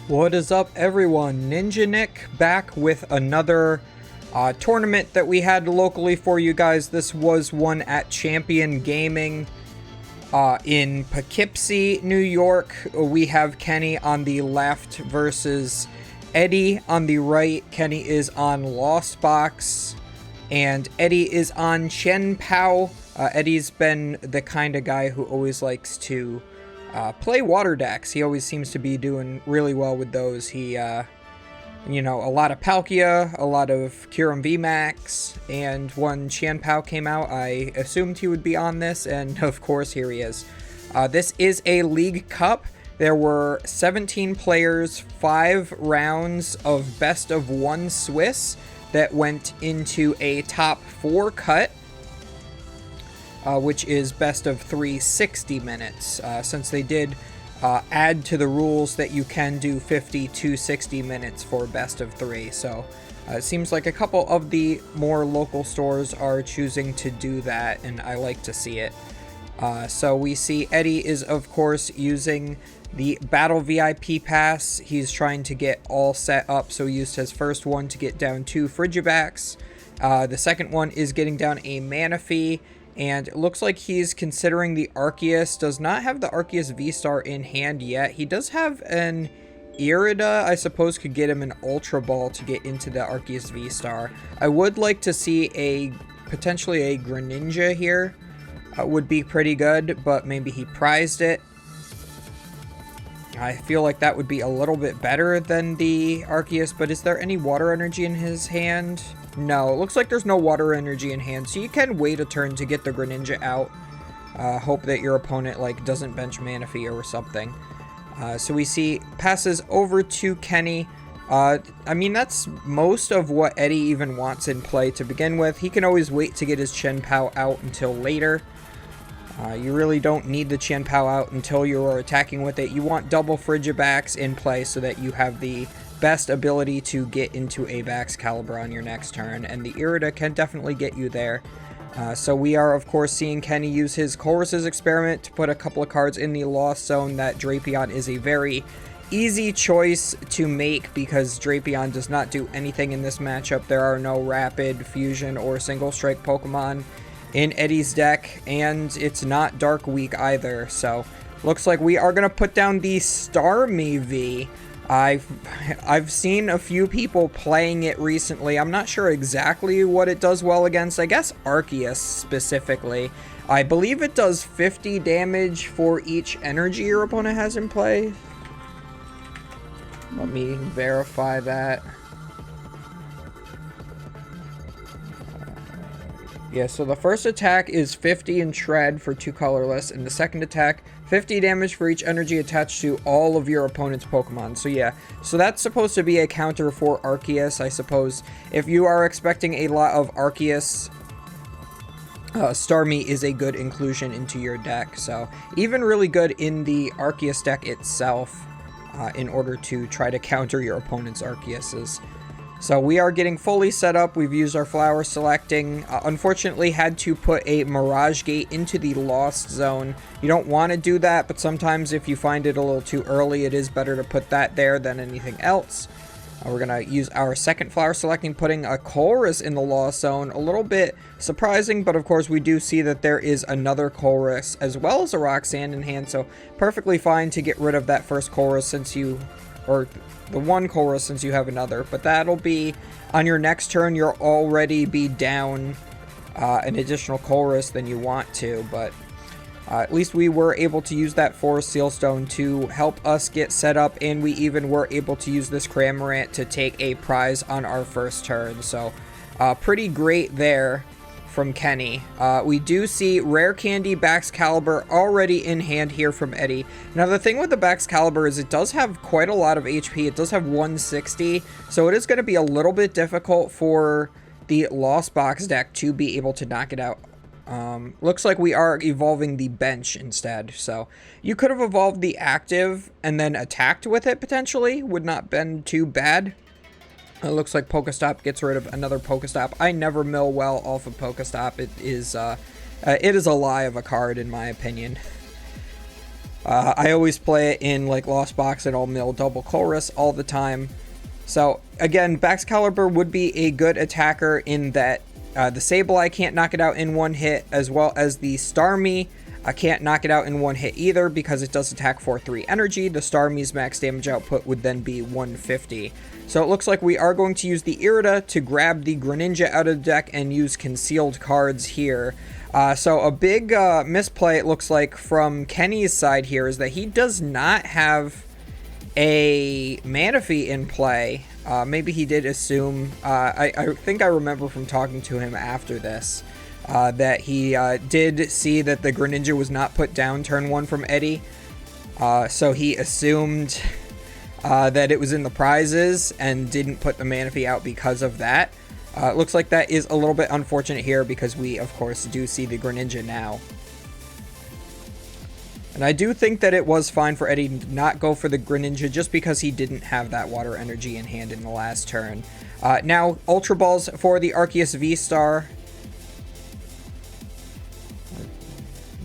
What is up, everyone? Ninja Nick back with another tournament that we had locally for you guys. This was one at Champion Gaming in Poughkeepsie, New York. We have Kenny on the left versus Eddie on the right. Kenny is on Lost Box and Eddie is on Chien-Pao. Eddie's been the kind of guy who always likes to play water decks. He always seems to be doing really well with those. He, a lot of Paldea, a lot of Kyurem VMAX, and when Chien-Pao came out, I assumed he would be on this, and of course, here he is. This is a League Cup. There were 17 players, 5 rounds of best of 1 Swiss that went into a top 4 cut. Which is best of 3 60 minutes, since they did add to the rules that you can do 50 to 60 minutes for best of 3. So it seems like a couple of the more local stores are choosing to do that, and I like to see it. So we see Eddie is, of course, using the Battle VIP Pass. He's trying to get all set up, so he used his first one to get down 2 Frigibacks. The second one is getting down a Manaphy. And it looks like he's considering the Arceus. Does not have the Arceus V-Star in hand yet. He does have an Irida. I suppose could get him an Ultra Ball to get into the Arceus V-Star. I would like to see potentially a Greninja here. Would be pretty good, but maybe he prized it. I feel like that would be a little bit better than the Arceus, but is there any water energy in his hand? No, it looks like there's no water energy in hand, so you can wait a turn to get the Greninja out. Hope that your opponent doesn't bench Manaphy or something. So we see passes over to Kenny. I mean, that's most of what Eddie even wants in play to begin with. He can always wait to get his Chien-Pao out until later. You really don't need the Chien-Pao out until you are attacking with it. You want double Frigibacks in play so that you have the best ability to get into a Baxcalibur on your next turn, and the Irida can definitely get you there. So we are, of course, seeing Kenny use his Chorus's Experiment to put a couple of cards in the Lost Zone. That Drapion is a very easy choice to make because Drapion does not do anything in this matchup. There are no Rapid, Fusion, or Single Strike Pokemon in Eddie's deck, and it's not Dark Week either. So looks like we are going to put down the Starmie V. I've seen a few people playing it recently. I'm not sure exactly what it does well against. I guess Arceus specifically. I believe it does 50 damage for each energy your opponent has in play. Let me verify that. Yeah, so the first attack is 50 in Shred for 2 colorless, and the second attack, 50 damage for each energy attached to all of your opponent's Pokemon. So yeah, so that's supposed to be a counter for Arceus, I suppose. If you are expecting a lot of Arceus, Starmie is a good inclusion into your deck. So even really good in the Arceus deck itself, in order to try to counter your opponent's Arceuses. So we are getting fully set up. We've used our flower selecting. Unfortunately, had to put a Mirage Gate into the Lost Zone. You don't want to do that, but sometimes if you find it a little too early, it is better to put that there than anything else. We're going to use our second flower selecting, putting a Chorus in the Lost Zone. A little bit surprising, but of course we do see that there is another Chorus as well as a Roxanne in hand, so perfectly fine to get rid of that first Chorus since you... or the one Chorus since you have another, but that'll be on your next turn. You'll already be down an additional Chorus than you want to, but at least we were able to use that Forest Sealstone to help us get set up, and we even were able to use this Cramorant to take a prize on our first turn, so pretty great there from Kenny. We do see Rare Candy Baxcalibur already in hand here from Eddie. Now the thing with the Baxcalibur is it does have quite a lot of HP. It does have 160, so it is going to be a little bit difficult for the Lost Box deck to be able to knock it out. Looks like we are evolving the bench instead, so you could have evolved the active and then attacked with it potentially. Would not been too bad. It looks like Pokestop gets rid of another Pokestop. I never mill well off of Pokestop. It is a lie of a card in my opinion. I always play it in like Lost Box and I'll mill double Chorus all the time. So again, Baxcalibur would be a good attacker in that the Sableye can't knock it out in one hit, as well as the Starmie can't knock it out in one hit either because it does attack for 3 energy. The Starmie's max damage output would then be 150. So it looks like we are going to use the Irida to grab the Greninja out of the deck and use concealed cards here. So a big misplay, it looks like, from Kenny's side here is that he does not have a Manaphy in play. Maybe he did assume, I think I remember from talking to him after this, that he did see that the Greninja was not put down turn 1 from Eddie. So he assumed that it was in the prizes and didn't put the Manaphy out because of that. It looks like that is a little bit unfortunate here because we, of course, do see the Greninja now. And I do think that it was fine for Eddie to not go for the Greninja just because he didn't have that water energy in hand in the last turn. Now, Ultra Balls for the Arceus V-Star.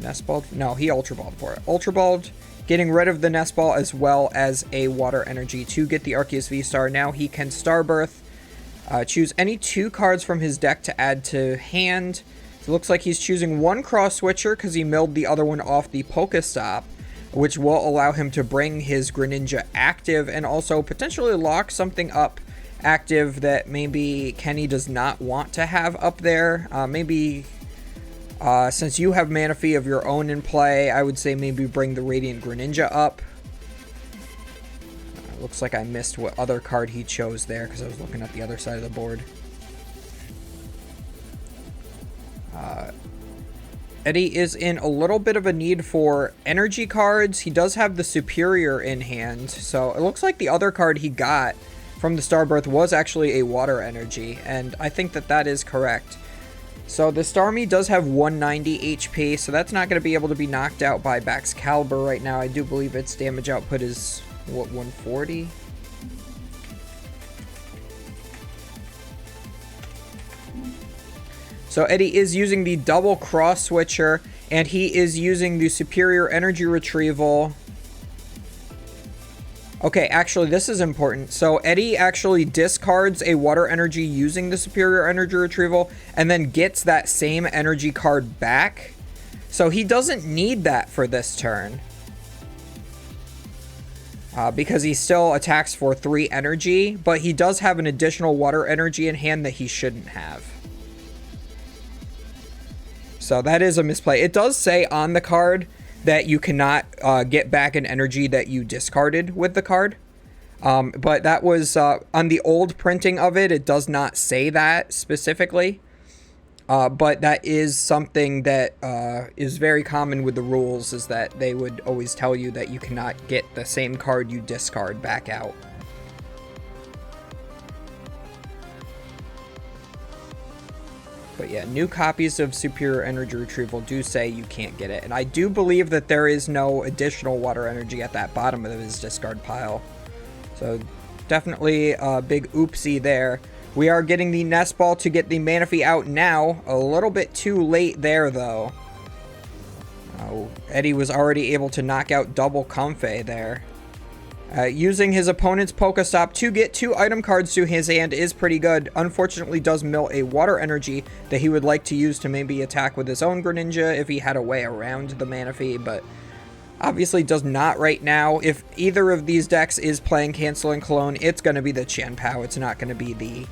Nest Ball? No, he Ultra Balled for it. Ultra Balled, getting rid of the Nest Ball as well as a water energy to get the Arceus V-Star. Now he can Starbirth. Choose any 2 cards from his deck to add to hand. It looks like he's choosing one Cross Switcher because he milled the other one off the Pokestop, which will allow him to bring his Greninja active and also potentially lock something up active that maybe Kenny does not want to have up there. Maybe since you have Manaphy of your own in play, I would say maybe bring the Radiant Greninja up. Looks like I missed what other card he chose there because I was looking at the other side of the board. Eddie is in a little bit of a need for energy cards. He does have the Superior in hand, so it looks like the other card he got from the Starbirth was actually a water energy, and I think that that is correct. So the Starmie does have 190 HP, so that's not going to be able to be knocked out by Baxcalibur right now. I do believe its damage output is, what, 140? So Eddie is using the double Cross Switcher, and he is using the Superior Energy Retrieval. Okay, actually, this is important. So Eddie actually discards a water energy using the Superior Energy Retrieval, and then gets that same energy card back. So he doesn't need that for this turn. Because he still attacks for 3 energy, but he does have an additional water energy in hand that he shouldn't have. So that is a misplay. It does say on the card that you cannot get back an energy that you discarded with the card. But that was on the old printing of it. It does not say that specifically. But that is something that is very common with the rules, is that they would always tell you that you cannot get the same card you discard back out. But yeah, new copies of Superior Energy Retrieval do say you can't get it. And I do believe that there is no additional water energy at that bottom of his discard pile. So definitely a big oopsie there. We are getting the Nest Ball to get the Manaphy out now. A little bit too late there, though. Eddie was already able to knock out double Comfey there. Using his opponent's Pokestop to get 2 item cards to his hand is pretty good. Unfortunately, does mill a water energy that he would like to use to maybe attack with his own Greninja if he had a way around the Manaphy, but obviously does not right now. If either of these decks is playing Cancel and Clone, it's going to be the Chien-Pao. It's not going to be the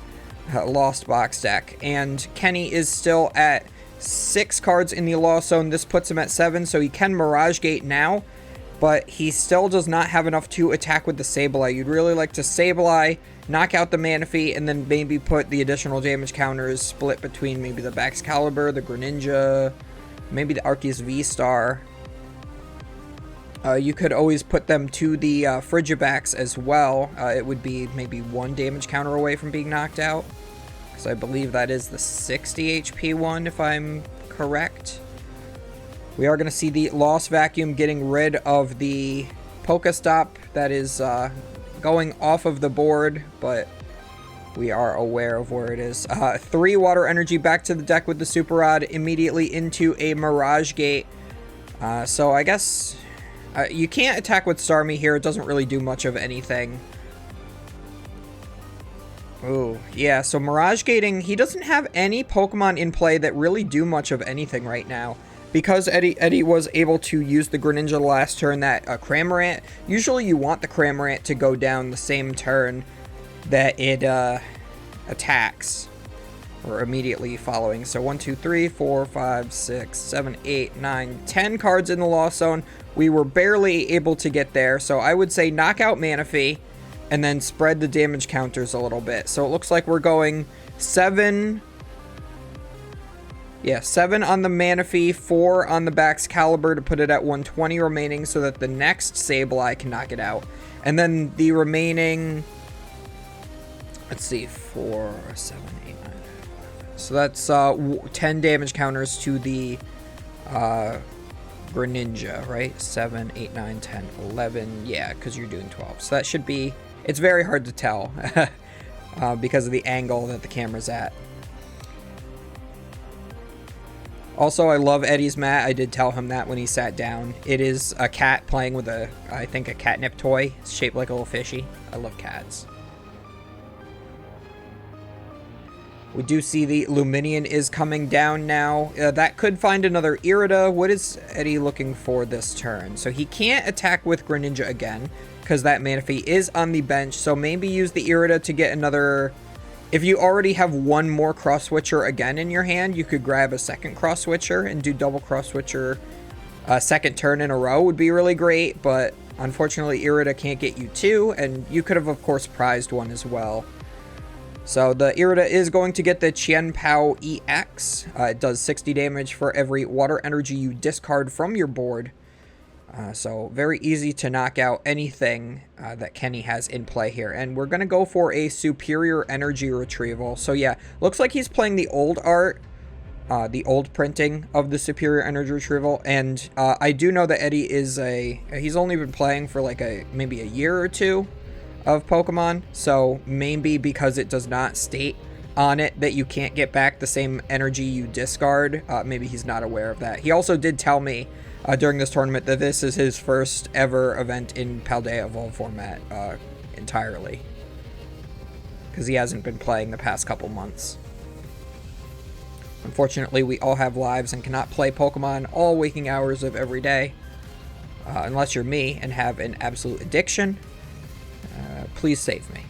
Lost Box deck. And Kenny is still at 6 cards in the Lost Zone. This puts him at 7, so he can Mirage Gate now. But he still does not have enough to attack with the Sableye. You'd really like to Sableye, knock out the Manaphy, and then maybe put the additional damage counters split between maybe the Baxcalibur, the Greninja, maybe the Arceus V-Star. You could always put them to the Frigibax as well. It would be maybe 1 damage counter away from being knocked out. Because I believe that is the 60 HP one, if I'm correct. We are going to see the Lost Vacuum getting rid of the Pokestop that is going off of the board, but we are aware of where it is. 3 water energy back to the deck with the Super Rod, immediately into a Mirage Gate. So I guess You can't attack with Starmie here. It doesn't really do much of anything. Oh, yeah, so Mirage Gating, he doesn't have any Pokemon in play that really do much of anything right now. Because Eddie was able to use the Greninja last turn, that Cramorant, usually you want the Cramorant to go down the same turn that it attacks, or immediately following. So 1, 2, 3, 4, 5, 6, 7, 8, 9, 10 cards in the Lost Zone. We were barely able to get there, so I would say knock out Manaphy, and then spread the damage counters a little bit. So it looks like we're going 7... Yeah, 7 on the Manaphy, 4 on the Baxcalibur to put it at 120 remaining so that the next Sableye can knock it out. And then the remaining... Let's see, 4, 7, 8, 9, 11. So that's 10 damage counters to the Greninja, right? 7, 8, 9, 10, 11. Yeah, because you're doing 12. So that should be... It's very hard to tell because of the angle that the camera's at. Also, I love Eddie's mat. I did tell him that when he sat down. It is a cat playing with I think a catnip toy. It's shaped like a little fishy. I love cats. We do see the Luminion is coming down now. That could find another Irida. What is Eddie looking for this turn? So he can't attack with Greninja again, because that Manaphy is on the bench. So maybe use the Irida to get another... If you already have one more Cross Switcher again in your hand, you could grab a second Cross Switcher and do double Cross Switcher second turn in a row would be really great. But unfortunately, Irida can't get you two, and you could have, of course, prized one as well. So the Irida is going to get the Chien-Pao EX. It does 60 damage for every water energy you discard from your board. So very easy to knock out anything that Kenny has in play here. And we're going to go for a Superior Energy Retrieval. So yeah, looks like he's playing the old art, the old printing of the Superior Energy Retrieval. And I do know that Eddie is he's only been playing for like maybe a year or two of Pokemon. So maybe because it does not state on it that you can't get back the same energy you discard, maybe he's not aware of that. He also did tell me during this tournament that this is his first ever event in Paldea Evolved format entirely, because he hasn't been playing the past couple months. Unfortunately, we all have lives and cannot play Pokemon all waking hours of every day, unless you're me and have an absolute addiction. Please save me.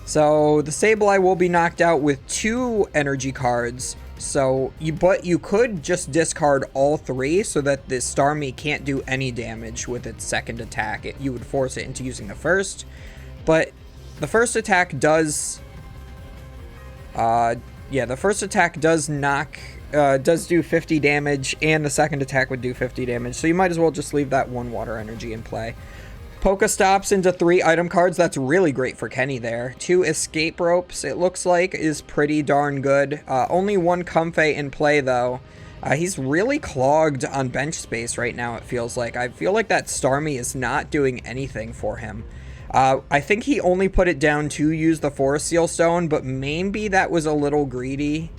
So the Sableye will be knocked out with 2 energy cards. So but you could just discard all 3 so that the Starmie can't do any damage with its second attack. You would force it into using the first, but the first attack does the first attack does do 50 damage, and the second attack would do 50 damage. So you might as well just leave that 1 water energy in play. Pokestops into 3 item cards. That's really great for Kenny there. 2 escape ropes, it looks like, is pretty darn good. Only 1 Comfey in play, though. He's really clogged on bench space right now, it feels like. I feel like that Starmie is not doing anything for him. I think he only put it down to use the Forest Seal Stone, but maybe that was a little greedy.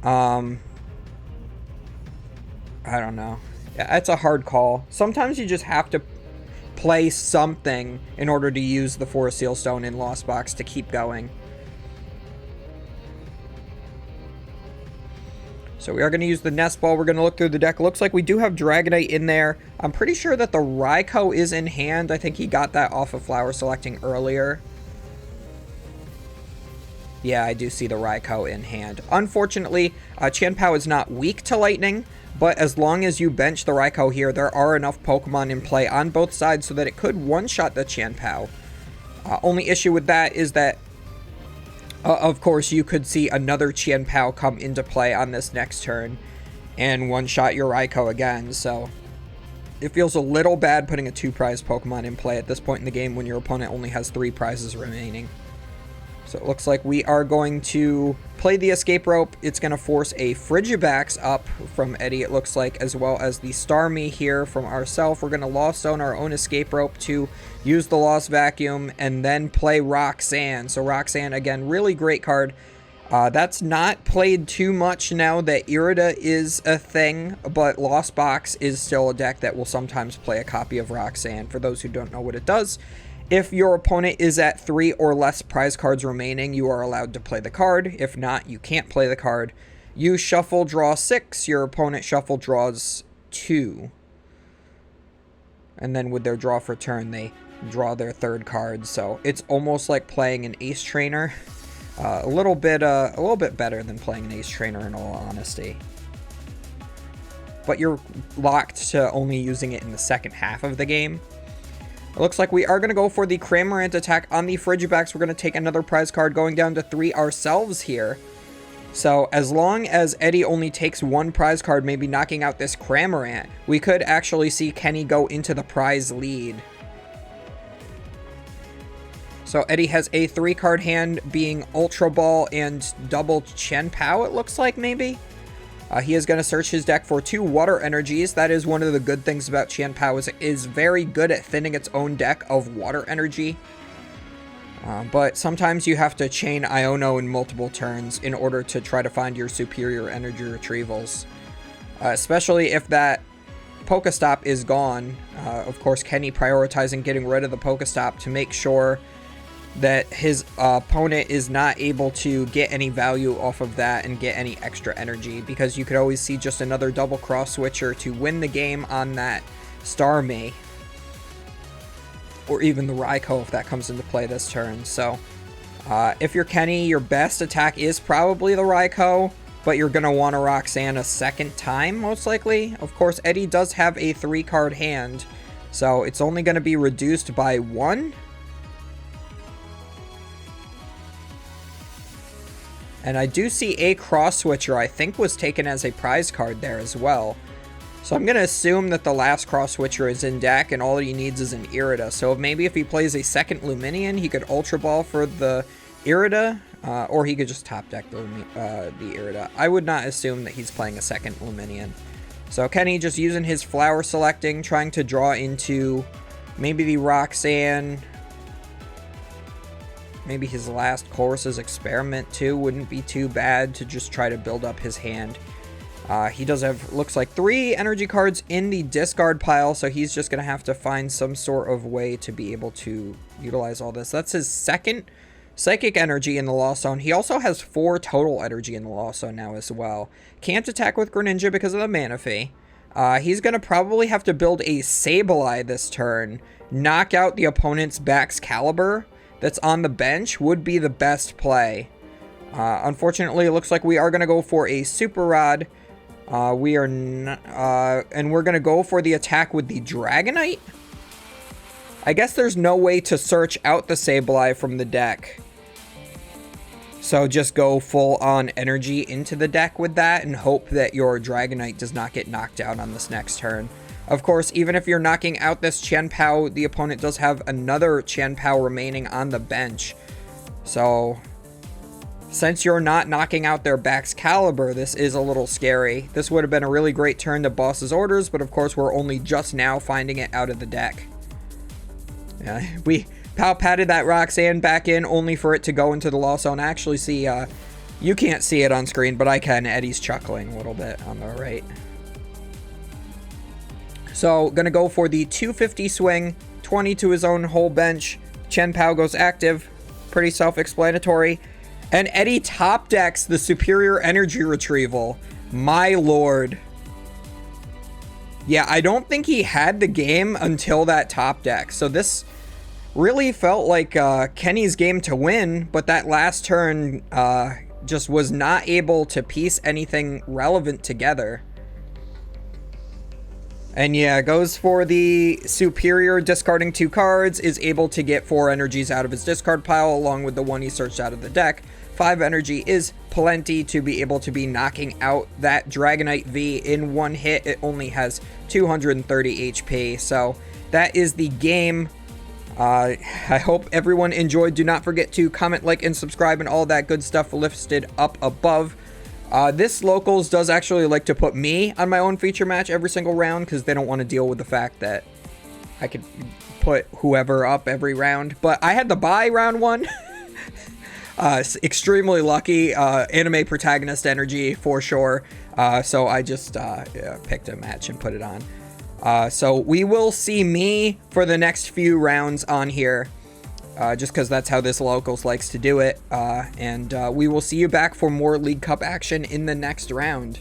I don't know. It's a hard call. Sometimes you just have to play something in order to use the Forest Seal Stone in Lost Box to keep going. So we are going to use the Nest Ball. We're going to look through the deck. Looks like we do have Dragonite in there. I'm pretty sure that the Raikou is in hand. I think he got that off of Flower Selecting earlier. Yeah, I do see the Raikou in hand. Unfortunately, Chien-Pao is not weak to Lightning, but as long as you bench the Raikou here, there are enough Pokemon in play on both sides so that it could one-shot the Chien-Pao. Only issue with that is that, of course, you could see another Chien-Pao come into play on this next turn and one-shot your Raikou again, so it feels a little bad putting a 2-prize Pokemon in play at this point in the game when your opponent only has 3 prizes remaining. So it looks like we are going to play the Escape Rope. It's going to force a Frigibax up from Eddie, it looks like, as well as the Starmie here from ourselves. We're going to Lost Zone our own Escape Rope to use the Lost Vacuum and then play Roxanne. So Roxanne, again, really great card. That's not played too much now that Irida is a thing, but Lost Box is still a deck that will sometimes play a copy of Roxanne. For those who don't know what it does, if your opponent is at 3 or less prize cards remaining, you are allowed to play the card. If not, you can't play the card. You shuffle, draw 6. Your opponent shuffle, draws 2. And then with their draw for turn, they draw their third card. So it's almost like playing an Ace Trainer. A little bit better than playing an Ace Trainer, in all honesty. But you're locked to only using it in the second half of the game. It looks like we are going to go for the Cramorant attack on the Frigibax. We're going to take another prize card, going down to 3 ourselves here. So as long as Eddie only takes 1 prize card, maybe knocking out this Cramorant, we could actually see Kenny go into the prize lead. So Eddie has a 3-card hand, being Ultra Ball and double Chien-Pao, it looks like, maybe. He is going to search his deck for 2 Water Energies. That is one of the good things about Chien-Pao, is it is very good at thinning its own deck of Water Energy. But sometimes you have to chain Iono in multiple turns in order to try to find your superior energy retrievals. Especially if that Pokestop is gone. Of course, Kenny prioritizing getting rid of the Pokestop to make sure that his opponent is not able to get any value off of that and get any extra energy, because you could always see just another double cross switcher to win the game on that Starmie, or even the Raikou if that comes into play this turn. So if you're Kenny, your best attack is probably the Raikou, but you're going to want to Roxanne a second time, most likely. Of course, Eddie does have a 3-card hand, so it's only going to be reduced by 1. And I do see a cross switcher, I think, was taken as a prize card there as well. So I'm going to assume that the last cross switcher is in deck and all he needs is an Irida. So maybe if he plays a second Luminion, he could Ultra Ball for the Irida, or he could just top deck the Irida. I would not assume that he's playing a second Luminion. So Kenny just using his flower selecting, trying to draw into maybe the Roxanne. Maybe his last Chorus's Experiment too wouldn't be too bad to just try to build up his hand. He does have, looks like, 3 energy cards in the discard pile, so he's just going to have to find some sort of way to be able to utilize all this. That's his second Psychic Energy in the Lost Zone. He also has 4 total energy in the Lost Zone now as well. Can't attack with Greninja because of the Mana Fee. He's going to probably have to build a Sableye this turn. Knock out the opponent's Baxcalibur that's on the bench would be the best play. Unfortunately, it looks like we are going to go for a Super Rod. And we're going to go for the attack with the Dragonite. I guess there's no way to search out the Sableye from the deck. So just go full on energy into the deck with that and hope that your Dragonite does not get knocked out on this next turn. Of course, even if you're knocking out this Chien-Pao, the opponent does have another Chien-Pao remaining on the bench. So since you're not knocking out their Baxcalibur, this is a little scary. This would have been a really great turn to Boss's Orders, but of course we're only just now finding it out of the deck. Yeah, we patted that Roxanne back in only for it to go into the Lost Zone. I actually see, you can't see it on screen, but I can. Eddie's chuckling a little bit on the right. So, gonna go for the 250 swing, 20 to his own whole bench. Chien-Pao goes active, pretty self-explanatory. And Eddie top decks the superior energy retrieval. My lord. Yeah, I don't think he had the game until that top deck. So this really felt like Kenny's game to win, but that last turn just was not able to piece anything relevant together. And yeah, goes for the superior, discarding 2 cards, is able to get 4 energies out of his discard pile along with the 1 he searched out of the deck. 5 energy is plenty to be able to be knocking out that Dragonite V in 1 hit. It only has 230 HP, so that is the game. I hope everyone enjoyed. Do not forget to comment, like, and subscribe, and all that good stuff listed up above. This Locals does actually like to put me on my own feature match every single round because they don't want to deal with the fact that I could put whoever up every round. But I had to buy round 1. Extremely lucky. Anime protagonist energy for sure. So I just picked a match and put it on. So we will see me for the next few rounds on here. Just because that's how this locals likes to do it. And we will see you back for more League Cup action in the next round.